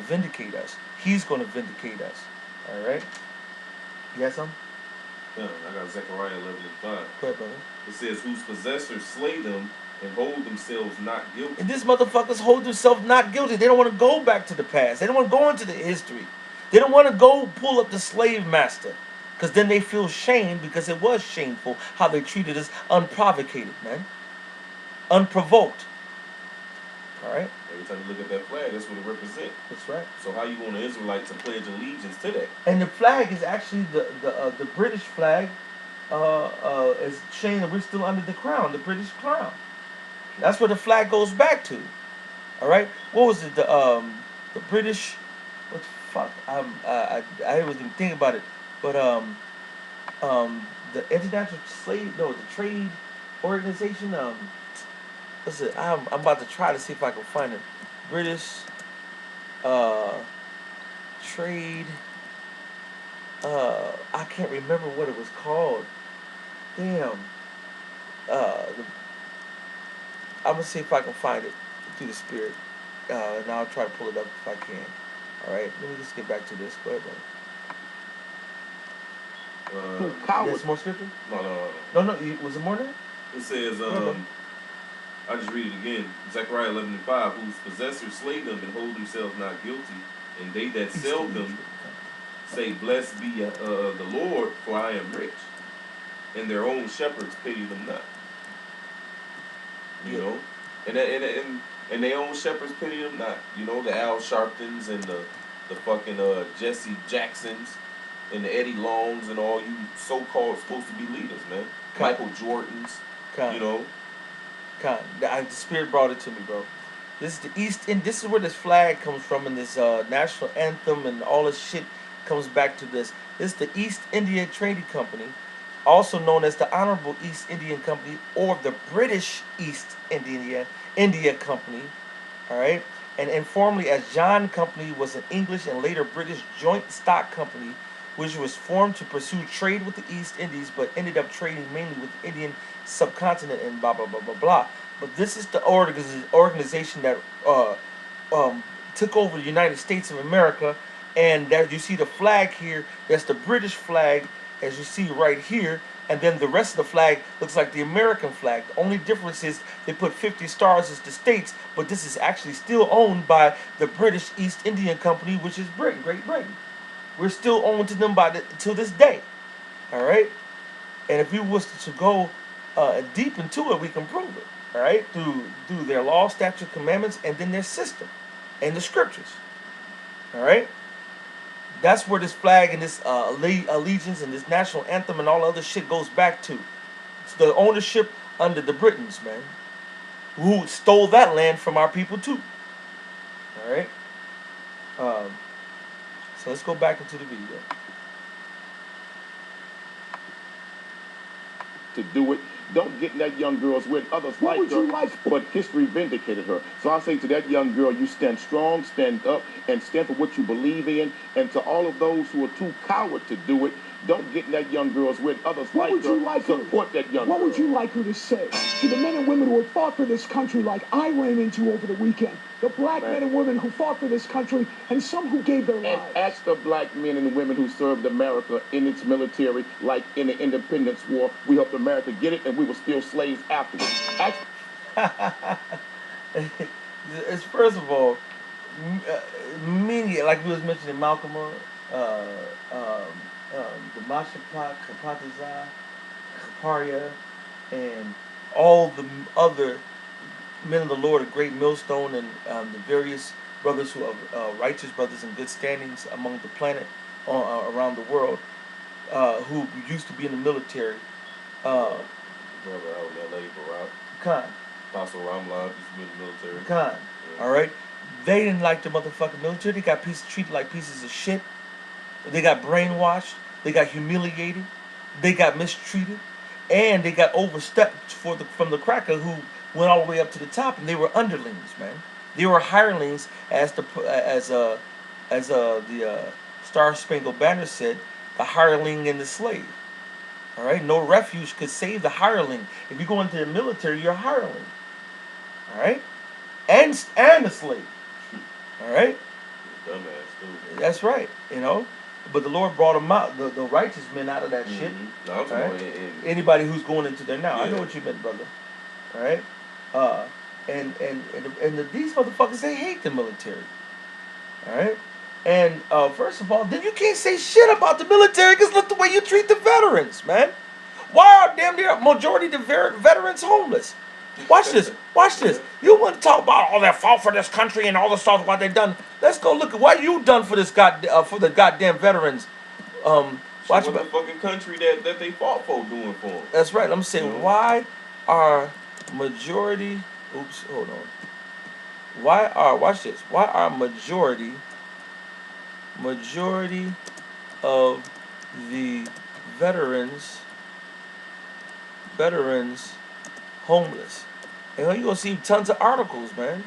vindicate us. He's going to vindicate us. All right? You got something? Yeah, I got Zechariah 11:5. Go ahead, brother. It says, whose possessors slay them and hold themselves not guilty. And these motherfuckers hold themselves not guilty. They don't want to go back to the past. They don't want to go into the history. They don't want to go pull up the slave master. Because then they feel shame because it was shameful how they treated us unprovocated, man. Unprovoked. All right? Every time you look at that flag, that's what it represents. That's right. So how you want an Israelite to pledge allegiance to that? And the flag is actually the British flag. Is showing that we're still under the crown, the British crown. That's where the flag goes back to. All right. What was it? The British. What the fuck? I wasn't even thinking about it. But the International the Trade Organization. What's it? I'm about to try to see if I can find it. British Trade. I can't remember what it was called. Damn. I'm gonna see if I can find it through the spirit, and I'll try to pull it up if I can. All right. Let me just get back to this. Go ahead, brother. Yes, more scripture? No. Was it more than that? It says, I'll just read it again. Zechariah 11:5, whose possessors slay them and hold themselves not guilty, and they that sell them say, blessed be the Lord, for I am rich. And their own shepherds pity them not. You know? And their own shepherds pity them not. You know, the Al Sharptons and the fucking Jesse Jacksons and the Eddie Longs and all you so-called supposed to be leaders, man. Michael Jordans, you know. The Spirit brought it to me, bro. This is the East End. This is where this flag comes from, and this national anthem and all this shit comes back to this. This is the East India Trading Company, also known as the Honorable East Indian Company or the British East India Company. All right, and informally as John Company, was an English and later British joint stock company, which was formed to pursue trade with the East Indies, but ended up trading mainly with the Indian subcontinent and blah blah blah blah blah. But this is the organization that took over the United States of America, and that you see the flag here. That's the British flag, as you see right here, and then the rest of the flag looks like the American flag. The only difference is they put 50 stars as the states, but this is actually still owned by the British East Indian Company, which is Britain, Great Britain. We're still owned to them till this day. All right, and if we was to go deep into it, we can prove it. All right, through their law, statute, commandments, and then their system and the scriptures. All right, that's where this flag and this allegiance and this national anthem and all other shit goes back to. It's the ownership under the Britons, man, who stole that land from our people too. All right. So let's go back into the video. To do it. Don't get in that young girl's with others like her, but history vindicated her. So I say to that young girl, you stand strong, stand up, and stand for what you believe in. And to all of those who are too coward to do it, don't get in that young girl's with others like her. Support that young girl. What would you like her to say to the men and women who have fought for this country like I ran into over the weekend? The black men and women who fought for this country, and some who gave their lives. And ask the black men and women who served America in its military, like in the Independence War. We helped America get it, and we were still slaves afterwards. It's first of all, many, like we was mentioning Malcolm, the Mashapat, Kapataza, Kaparia, and all the other men of the Lord, a great millstone, and the various brothers who are righteous brothers in good standings among the planet around the world, who used to be in the military. Brother out in L.A. Barak. Khan. Apostle Ramlab used to be in the military. Khan. Yeah. All right. They didn't like the motherfucking military. They got treated like pieces of shit. They got brainwashed. They got humiliated. They got mistreated, and they got overstepped from the cracker who went all the way up to the top, and they were underlings, man. They were hirelings, as the Star Spangled Banner said, the hireling and the slave. All right, no refuge could save the hireling. If you go into the military, you're a hireling. All right, and a slave. All right, Dumbass, dude. That's right, you know. But the Lord brought them out, the righteous men out of that shit. No, I'm talking Right? about Anybody who's going into there now, I know Yeah. what you meant, brother. All right, these motherfuckers, they hate the military. All right, and first of all, then you can't say shit about the military because look the way you treat the veterans, man. Why are damn near majority of the veterans homeless? Watch this. Watch this. You want to talk about all their fault for this country and all the stuff what they done? Let's go look at what you done for this for the goddamn veterans. Watch what the fucking country that they fought for doing for them. That's right. I'm saying why are majority? Oops. Hold on. Watch this? Why are majority of the veterans homeless? And you're gonna see tons of articles, man. You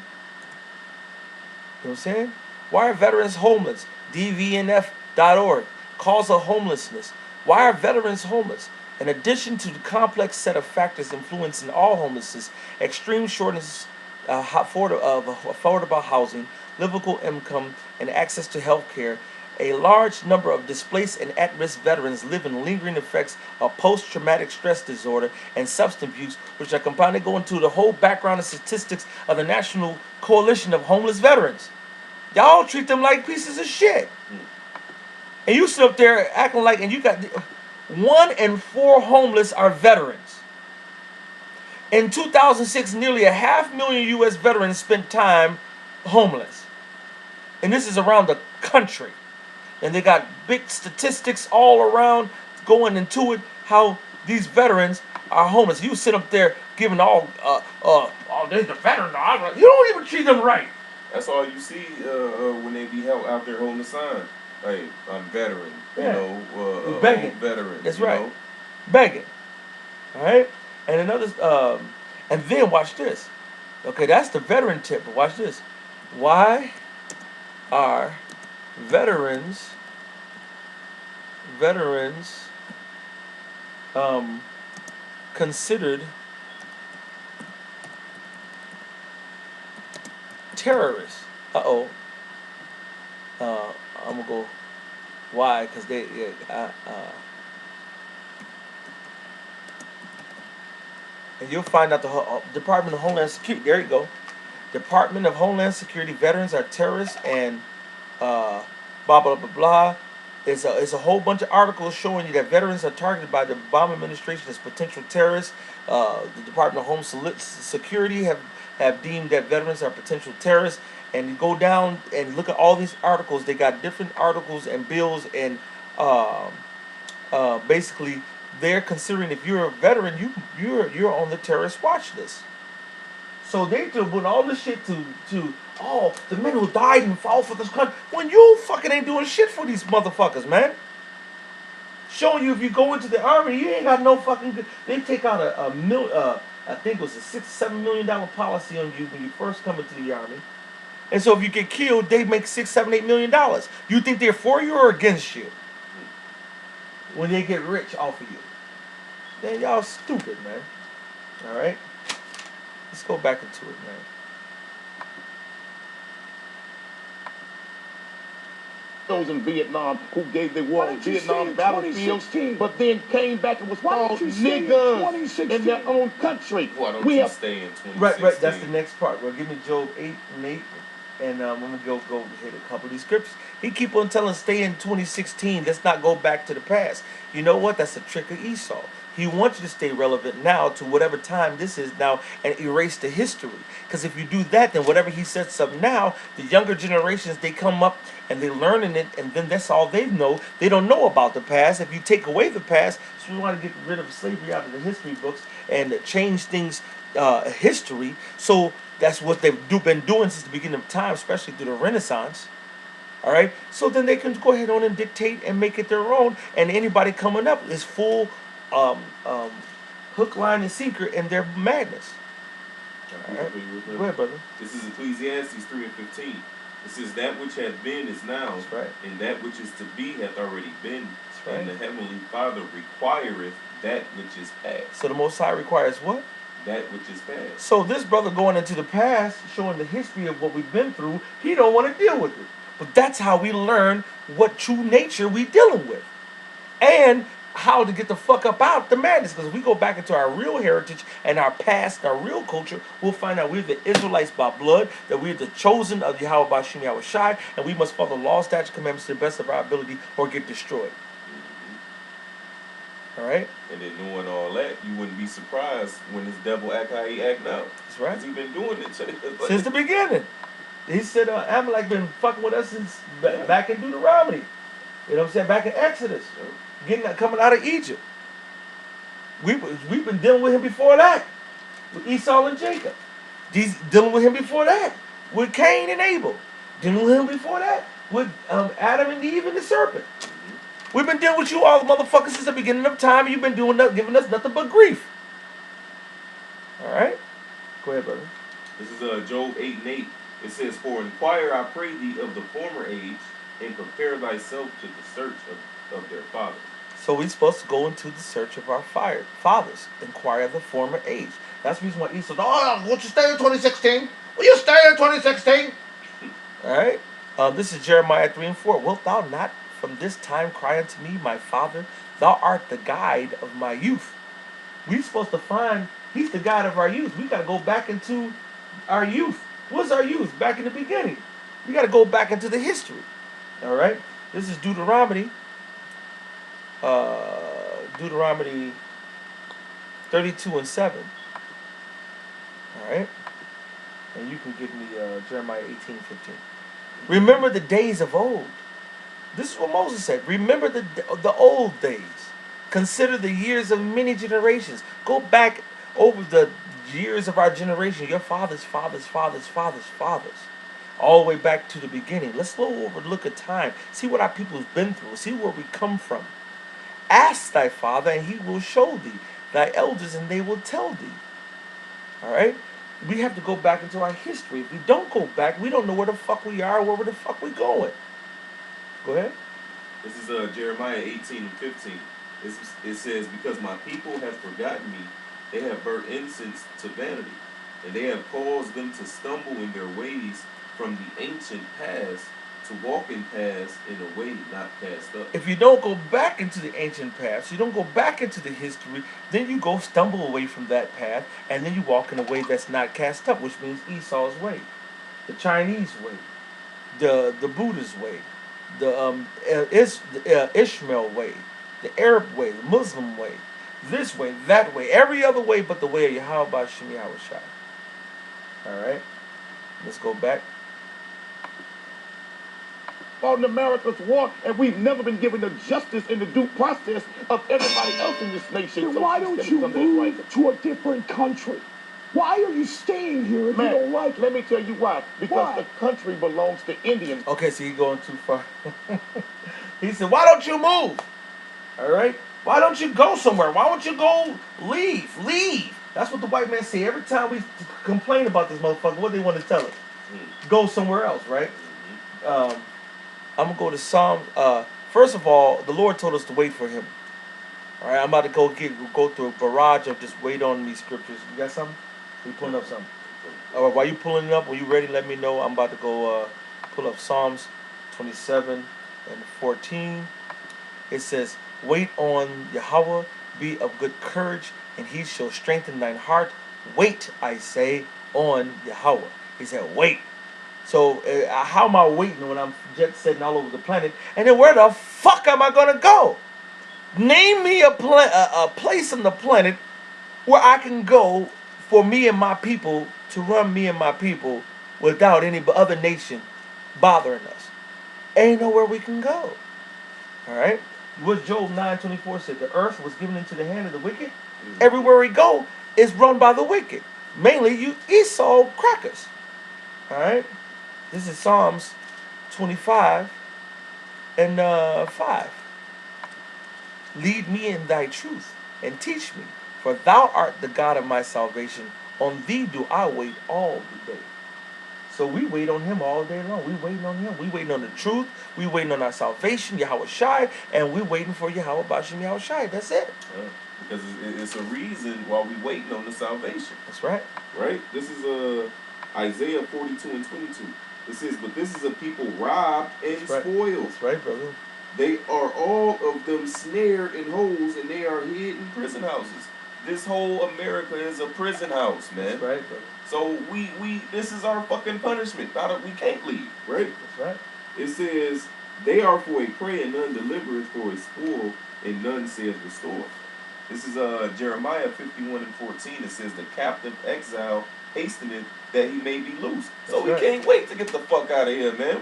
know what I'm saying? Why are veterans homeless? DVNF.org. Cause of homelessness. Why are veterans homeless? In addition to the complex set of factors influencing all homelessness, extreme shortness of affordable housing, livable income, and access to health care, a large number of displaced and at-risk veterans live in lingering effects of post-traumatic stress disorder and substance abuse, which are combined to go into the whole background and statistics of the National Coalition of Homeless Veterans. Y'all treat them like pieces of shit. And you sit up there acting like, and you got 1 in 4 homeless are veterans. In 2006, nearly 500,000 U.S. veterans spent time homeless. And this is around the country. And they got big statistics all around going into it, how these veterans are homeless. You sit up there giving there's the veteran. You don't even treat them right. That's all you see when they be out there holding the sign. Like, I'm veteran, begging. Veteran. That's right. Know? Begging. All right? And another, and then watch this. Okay, that's the veteran tip, but watch this. Why are veterans considered terrorists? I'm gonna go. Why? Because they and you'll find out the Department of Homeland Security. There you go. Department of Homeland Security veterans are terrorists and blah blah blah blah. It's a whole bunch of articles showing you that veterans are targeted by the Obama administration as potential terrorists. The Department of Home Security have deemed that veterans are potential terrorists. And you go down and look at all these articles. They got different articles and bills, and basically they're considering if you're a veteran, you're on the terrorist watch list. So they doing all this shit to the men who died and fought for this country when you fucking ain't doing shit for these motherfuckers, man. Showing you if you go into the army, you ain't got no fucking. They take out I think it was a $6-7 million policy on you when you first come into the army. And so if you get killed, they make $6-8 million. You think they're for you or against you? When they get rich off of you. Then y'all stupid, man. All right? Let's go back into it, man. Those in Vietnam who gave the war on Vietnam battlefields, but then came back and was called niggas in their own country. Why don't you stay in 2016? Right. That's the next part. Well, give me Job 8:8. And I'm going to go hit a couple of these scriptures. He keep on telling stay in 2016. Let's not go back to the past. You know what? That's a trick of Esau. He wants you to stay relevant now to whatever time this is now and erase the history. Because if you do that, then whatever he sets up now, the younger generations, they come up and they're learning it, and then that's all they know. They don't know about the past. If you take away the past, so we want to get rid of slavery out of the history books and change things, history. So that's what they've been doing since the beginning of time, especially through the Renaissance. All right? So then they can go ahead on and dictate and make it their own. And anybody coming up is full hook, line, and sinker in their madness. All right? Go ahead, brother. This is Ecclesiastes 3:15. It says, that which hath been is now, that's right, and that which is to be hath already been. That's right. And the Heavenly Father requireth that which is past. So the Most High requires what? That which is past. So this brother going into the past, showing the history of what we've been through, he don't want to deal with it. But that's how we learn what true nature we dealing with. And how to get the fuck up out the madness. Because if we go back into our real heritage and our past, our real culture, we'll find out we're the Israelites by blood, that we're the chosen of Yahawah Bashim Yahawashi, and we must follow the law, statutes, commandments to the best of our ability or get destroyed. All right? And then knowing all that, you wouldn't be surprised when this devil act how he act now. That's right. Because he been doing it Since the beginning. He said Amalek been fucking with us since back in Deuteronomy. You know what I'm saying? Back in Exodus. Coming out of Egypt. We've been dealing with him before that. With Esau and Jacob. Dealing with him before that. With Cain and Abel. Dealing with him before that. With Adam and Eve and the serpent. We've been dealing with you all motherfuckers since the beginning of time. You've been giving us nothing but grief. Alright? Go ahead, brother. This is Job 8:8. It says, "For inquire, I pray thee, of the former age, and prepare thyself to the search of their fathers." So we're supposed to go into the search of our fathers. Inquire the former age. That's the reason why Esau, won't you stay in 2016? Will you stay in 2016? Alright? This is Jeremiah 3:4. "Wilt thou not from this time cry unto me, my father? Thou art the guide of my youth." We're supposed to find, he's the guide of our youth. We got to go back into our youth. What's our youth? Back in the beginning. We got to go back into the history. All right? This is Deuteronomy. Deuteronomy 32:7. All right? And you can give me Jeremiah 18:15. "Remember the days of old." This is what Moses said. "Remember the old days. Consider the years of many generations." Go back over the years of our generation, your fathers, all the way back to the beginning. Let's look at time. See what our people have been through. See where we come from. "Ask thy father, and he will show thee. Thy elders, and they will tell thee." All right? We have to go back into our history. If we don't go back, we don't know where the fuck we are, where the fuck we're going. Go ahead. This is Jeremiah 18:15. It says, "Because my people have forgotten me, they have burnt incense to vanity, and they have caused them to stumble in their ways from the ancient paths, to walk in paths in a way not cast up." If you don't go back into the ancient paths, you don't go back into the history, then you go stumble away from that path, and then you walk in a way that's not cast up, which means Esau's way, the Chinese way, the Buddha's way, the Ishmael way, the Arab way, the Muslim way, this way, that way, every other way but the way of Yahawah Bashim Yahawashi. Alright? Let's go back. Fought in America's war, and we've never been given the justice and the due process of everybody else in this nation. Then So why don't you move right? to a different country? Why are you staying here if you don't like it? Let me tell you why. Because Why? the country belongs to Indians. Okay, so you're going too far. He said, "Why don't you move?" Alright? "Why don't you go somewhere? Why don't you go leave? Leave!" That's what the white man say. Every time we complain about this motherfucker, what they want to tell us? Go somewhere else, right? I'm going to go to Psalms. First of all, the Lord told us to wait for him. Alright, I'm about to go through a barrage of just wait on these scriptures. You got something? You pulling up something? Alright, while you pulling it up, when you ready, let me know. I'm about to go pull up Psalms 27:14. It says, "Wait on Yahawah, be of good courage, and he shall strengthen thine heart. Wait, I say, on Yahawah." He said, wait. So how am I waiting when I'm jet setting all over the planet? And then where the fuck am I going to go? Name me a place on the planet where I can go for me and my people, to run me and my people without any other nation bothering us. Ain't nowhere we can go. All right? What Job 9:24 said, the earth was given into the hand of the wicked. Everywhere we go is run by the wicked. Mainly you Esau crackers. All right? This is Psalms 25:5. Lead me in thy truth and teach me, for thou art the God of my salvation. On thee do I wait all the day. So we wait on him all day long. We waiting on him. We waiting on the truth. We waiting on our salvation, Yahawashi, and we waiting for Yahawah Bashim Yahawashi. That's it. Because it's a reason why we waiting on the salvation. That's right. Right? This is Isaiah 42:22. It says, but this is a people robbed and That's right. spoiled. That's right, brother. They are all of them snared in holes, and they are hid in prison houses. This whole America is a prison house, man. That's right, brother. So this is our fucking punishment. We can't leave, right? That's right. It says, they are for a prey, and none delivereth, for a spoil, and none saith restore. This is Jeremiah 51:14. It says, the captive exile hasteneth that he may be loose. So we can't wait to get the fuck out of here, man.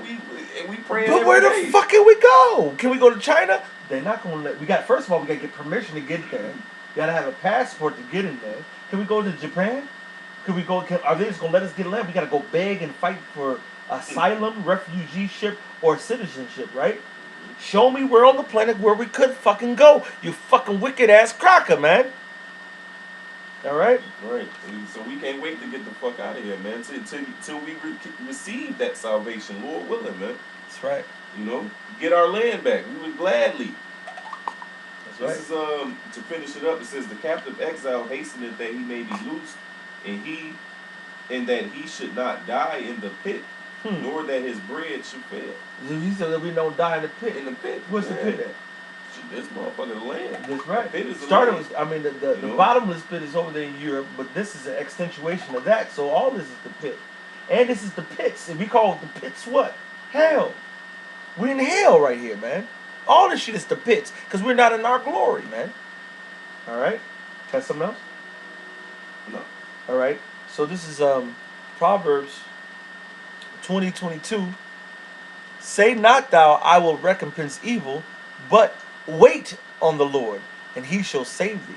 We praying. But where the fuck can we go? Can we go to China? They're not gonna let. First of all, we gotta get permission to get there. You gotta have a passport to get in there. Can we go to Japan? Could we go? Are they just gonna let us get in? We gotta go beg and fight for asylum, refugeeship, or citizenship, right? Show me where on the planet where we could fucking go. You fucking wicked ass cracker, man. All right? Right. So we can't wait to get the fuck out of here, man. Till we receive that salvation, Lord willing, man. That's right. You know, get our land back. We would gladly. That's right. This is to finish it up. It says the captive exile hasteneth that he may be loosed, and that he should not die in the pit, nor that his bread should fail. He said that we don't die in the pit. In the pit. What's the pit at? This motherfucking land. That's right. The pit is the bottomless pit is over there in Europe, but this is an accentuation of that. So all this is the pit. And this is the pits. And we call the pits what? Hell. We're in hell right here, man. All this shit is the pits. Because we're not in our glory, man. Alright? Got something else? No. Alright. So this is Proverbs 20:22. Say not thou, I will recompense evil, but wait on the Lord, and he shall save thee.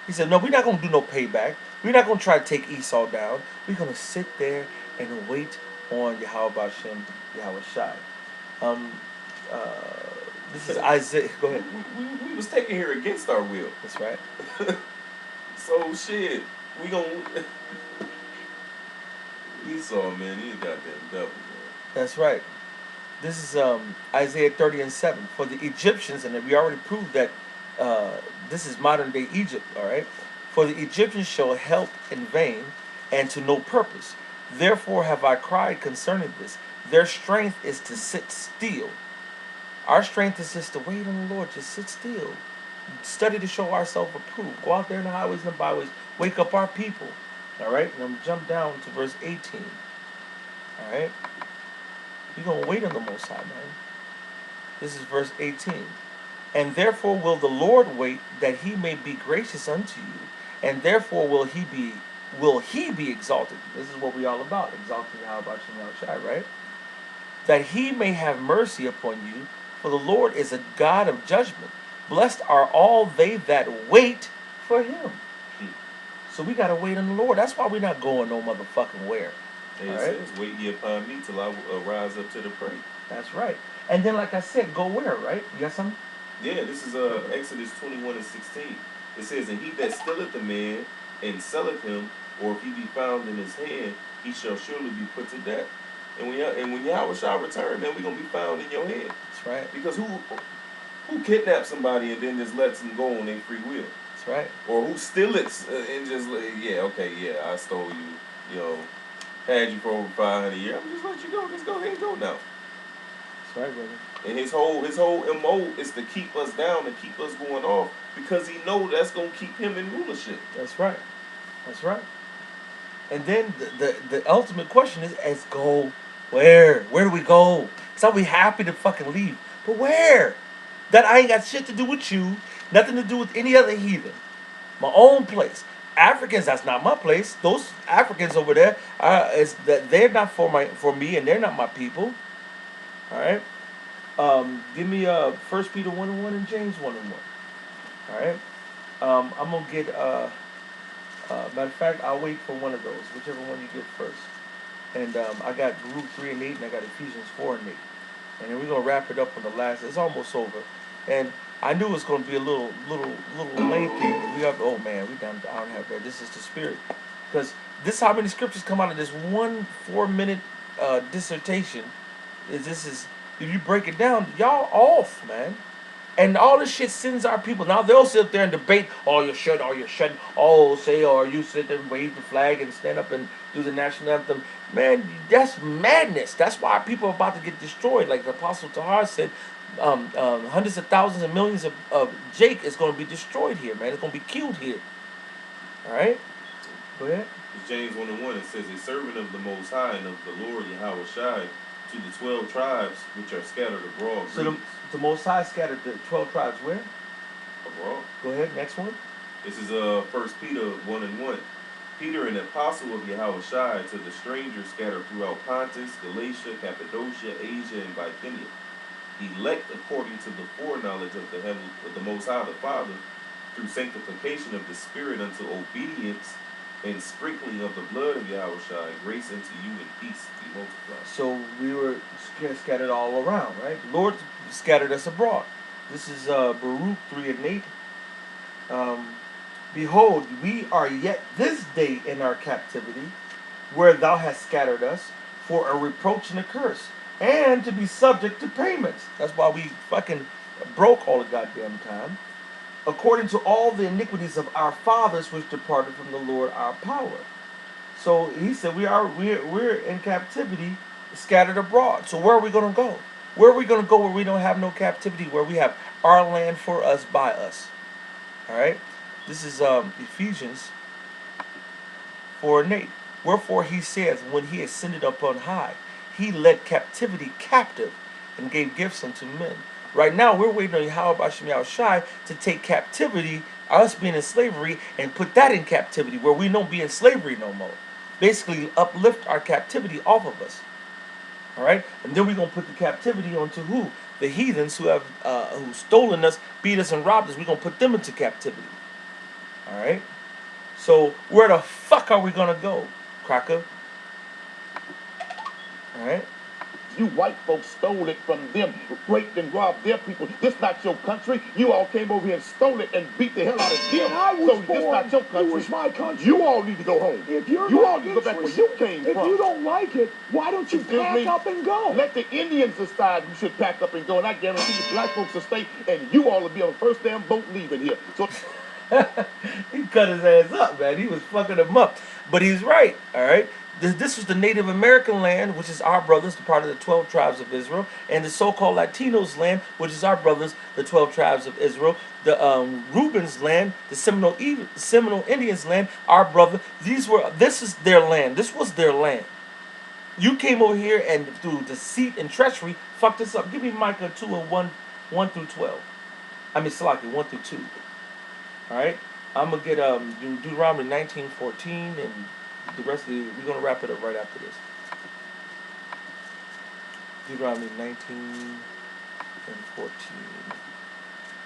He said, no, we're not going to do no payback. We're not going to try to take Esau down. We're going to sit there and wait on YAHAWASHI, YAHAWASHI. This is Isaiah. Go ahead. We was taken here against our will. That's right. So shit, we gonna Esau, man, he's a goddamn devil, man. That's right. This is Isaiah 30:7. For the Egyptians, and we already proved that this is modern day Egypt, all right? For the Egyptians shall help in vain and to no purpose. Therefore have I cried concerning this. Their strength is to sit still. Our strength is just to wait on the Lord. Just sit still. Study to show ourselves approved. Go out there in the highways and the byways. Wake up our people. All right? And I'm going to jump down to verse 18. All right? You're going to wait on the Most High, man. This is verse 18. And therefore will the Lord wait, that he may be gracious unto you. And therefore will he be exalted. This is what we all about. Exalting YAHAWASHI, right? That he may have mercy upon you. For the Lord is a God of judgment. Blessed are all they that wait for him. So we got to wait on the Lord. That's why we're not going no motherfucking where. It says, wait ye upon me till I rise up to the prey. That's right. And then, like I said, go where, right? You got something? Yeah, this is Exodus 21:16. It says, and he that stealeth a man and selleth him, or if he be found in his hand, he shall surely be put to death. And when Yahweh shall return, man, we're going to be found in your hand. That's right. Because who kidnaps somebody and then just lets them go on their free will? That's right. Or who steals it and just, I stole you, had you for over 500 years. I'm just let you go. Just go ahead and go now. That's right, brother. And his whole MO is to keep us down and keep us going off because he know that's going to keep him in rulership. That's right. That's right. And then the ultimate question is go where? Where do we go? So we happy to fucking leave. But where? That I ain't got shit to do with you. Nothing to do with any other heathen. My own place. Africans, that's not my place. Those Africans over there, they're not for me, and they're not my people. All right. Give me 1 Peter 1:1 and James 1:1. All right. I'm gonna get matter of fact, I'll wait for one of those, whichever one you get first. And I got Luke 3:8, and I got Ephesians 4:8. And then we're gonna wrap it up on the last. It's almost over. And I knew it was going to be a little lengthy. Oh man, we down to hour and a half there. This is the spirit, because this is how many scriptures come out of this 1 4-minute dissertation. If you break it down, y'all off, man. And all this shit sends our people. Now they'll sit there and debate. Oh, you should, or you shouldn't. Oh, say, or you sit there and wave the flag and stand up and do the national anthem. Man, that's madness. That's why people are about to get destroyed. Like the Apostle Tahar said, hundreds of thousands and millions of Jake is going to be destroyed here, man. It's going to be killed here. All right? Go ahead. James 1:1, it says, a servant of the Most High and of the Lord YAHAWASHI to the 12 tribes which are scattered abroad. So the Most High scattered the 12 tribes where? Abroad. Go ahead, next one. This is 1 Peter 1:1. Peter, an apostle of YAHAWASHI, to the strangers scattered throughout Pontus, Galatia, Cappadocia, Asia, and Bithynia, elect according to the foreknowledge of the Most High, the Father, through sanctification of the Spirit unto obedience and sprinkling of the blood of YAHAWASHI, grace unto you and peace be multiplied. So we were scattered all around, right? The Lord scattered us abroad. This is Baruch 3:8. Behold, we are yet this day in our captivity, where thou hast scattered us, for a reproach and a curse, and to be subject to payments. That's why we fucking broke all the goddamn time. According to all the iniquities of our fathers which departed from the Lord our power. So he said we're in captivity, scattered abroad. So where are we going to go? Where are we going to go where we don't have no captivity, where we have our land for us, by us? All right? This is Ephesians 4:8. Wherefore he says, when he ascended up on high, he led captivity captive and gave gifts unto men. Right now, we're waiting on YAHAWASHI to take captivity, us being in slavery, and put that in captivity where we don't be in slavery no more. Basically, uplift our captivity off of us. All right? And then we're going to put the captivity onto who? The heathens who have who stolen us, beat us, and robbed us. We're going to put them into captivity. All right? So where the fuck are we going to go, Cracker? All right? You white folks stole it from them, raped and robbed their people. This not your country. You all came over here and stole it and beat the hell out of them. I was So born, this not your country. it was my country. You all need to go home. If you're you not all need to go back where you came if from. you don't like it, why don't you Excuse pack me? up and go? Let the Indians decide you should pack up and go, and I guarantee you black folks will stay, and you all will be on the first damn boat leaving here. So He cut his ass up, man. He was fucking him up. But he's right, all right? This was the Native American land, which is our brothers, the part of the 12 tribes of Israel, and the so-called Latinos land, which is our brothers, the 12 tribes of Israel. The Rubens land, the Seminole Indians land, our brother. This is their land. This was their land. You came over here and through deceit and treachery fucked us up. Give me Micah 2 and 1 through 12. I mean, Salaki, 1 through 2. All right, I'm gonna get Deuteronomy 19:14, and the rest of we're gonna wrap it up right after this. Deuteronomy 19 and 14.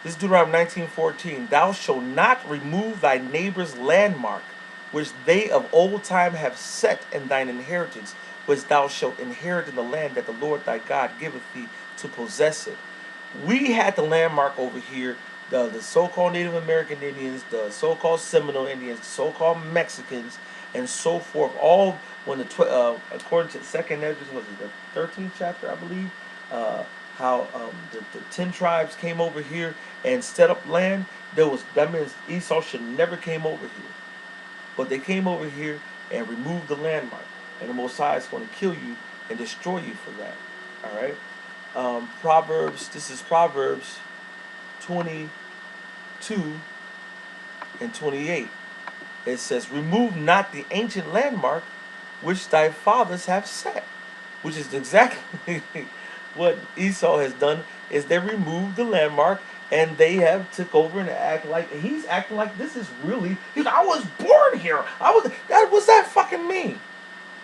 This is Deuteronomy 19:14. Thou shalt not remove thy neighbor's landmark, which they of old time have set in thine inheritance, which thou shalt inherit in the land that the Lord thy God giveth thee to possess it. We had the landmark over here. The so-called Native American Indians, the so-called Seminole Indians, the so-called Mexicans, and so forth. All when according to 2nd Esdras, was it the 13th chapter, I believe, how the 10 tribes came over here and set up land. That means Esau should never came over here, but they came over here and removed the landmark, and the Most High is going to kill you and destroy you for that. All right, Proverbs. This is Proverbs 22 and 28. It says, remove not the ancient landmark which thy fathers have set. Which is exactly what Esau has done, is they removed the landmark and they have took over and he's acting like this is really, I was born here. What's that fucking mean?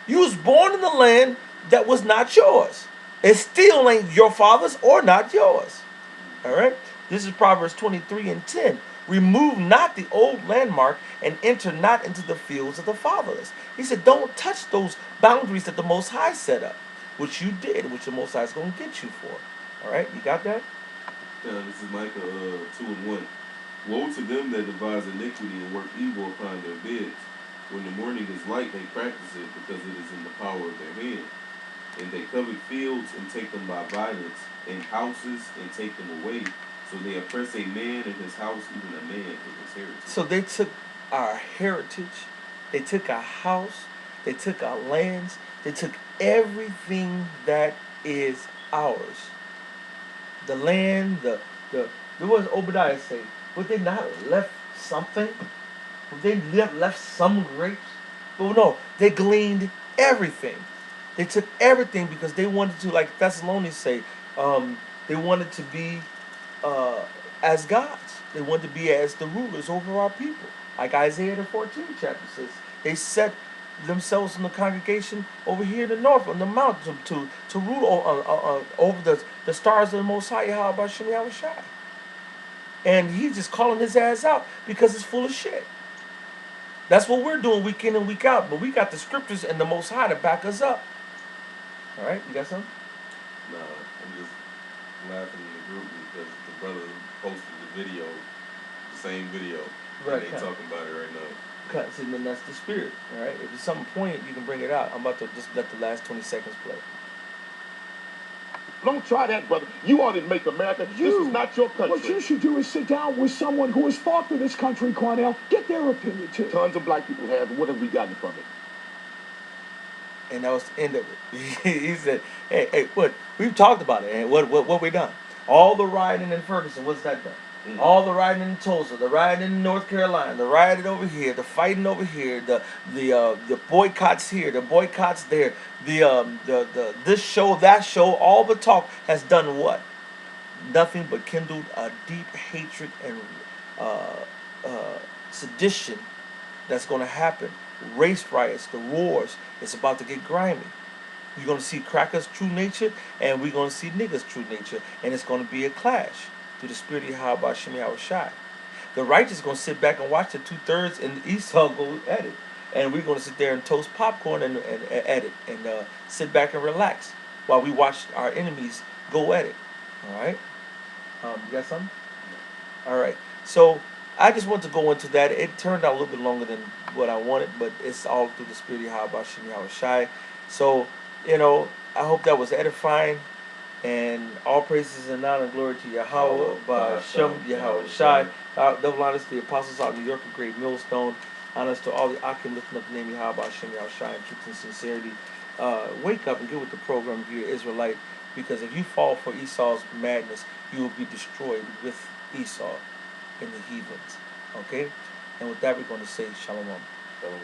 You was born in the land that was not yours. It still ain't your father's or not yours. All right? This is Proverbs 23 and 10. Remove not the old landmark and enter not into the fields of the fatherless. He said, don't touch those boundaries that the Most High set up, which you did, which the Most High is going to get you for. All right? You got that? This is Micah 2 and 1. Woe to them that devise iniquity and work evil upon their beds. When the morning is light, they practice it because it is in the power of their hand. And they covet fields and take them by violence, and houses and take them away. So they oppress a man in his house, even a man in his heritage. So they took our heritage, they took our house, They took our lands. They took everything that is ours. The land, what does Obadiah say? Would they not have left something? Would they left some grapes? But no, they gleaned everything. They took everything because they wanted to, like Thessalonians say, they wanted to be as gods. They wanted to be as the rulers over our people. Like Isaiah the 14th chapter says, they set themselves in the congregation over here in the north on the mountain to rule over the stars of the Most High, YAHAWASHI, YAHAWASHI. And he's just calling his ass out because it's full of shit. That's what we're doing week in and week out. But we got the scriptures and the Most High to back us up. All right, you got something? No, I'm just laughing in the group because the brother posted the video, the same video, Right, and they talking about it right now. Cuts, and then that's the spirit. All right, if it's something poignant, you can bring it out. I'm about to just let the last 20 seconds play. Don't try that, brother. You ought to make America. This is not your country. What you should do is sit down with someone who has fought for this country, Cornell. Get their opinion, too. Tons of black people have. What have we gotten from it? And that was the end of it. He said, hey, what? We've talked about it, and what we done? All the rioting in Ferguson, what's that done? Mm-hmm. All the rioting in Tulsa, the rioting in North Carolina, the rioting over here, the fighting over here, the boycotts here, the boycotts there, the this show, that show, all the talk has done what? Nothing but kindled a deep hatred and sedition that's going to happen. Race riots, the wars, it's about to get grimy. You're going to see crackers' true nature, and we're going to see niggas' true nature, and it's going to be a clash through the spirit of YAHAWASHI, YAHAWASHI. The righteous going to sit back and watch the 2/3 and Esau go at it, and we're going to sit there and toast popcorn and at it, and sit back and relax while we watch our enemies go at it. All right, you got something? All right, so I just want to go into that. It turned out a little bit longer than what I wanted, but it's all through the spirit of YAHAWASHI, YAHAWASHI. So, I hope that was edifying. And all praises and honor and glory to Yahawah, BAHASHAM, YAHAWASHI. Double honors to the apostles out of New York, a great millstone. Honors to all the Akim lifting up the name Yahawah, BAHASHAM, YAHAWASHI in truth and sincerity. Wake up and get with the program if you're an Israelite, because if you fall for Esau's madness, you will be destroyed with Esau in the heathens. Okay? And with that, we're going to say Shalom. Shalom.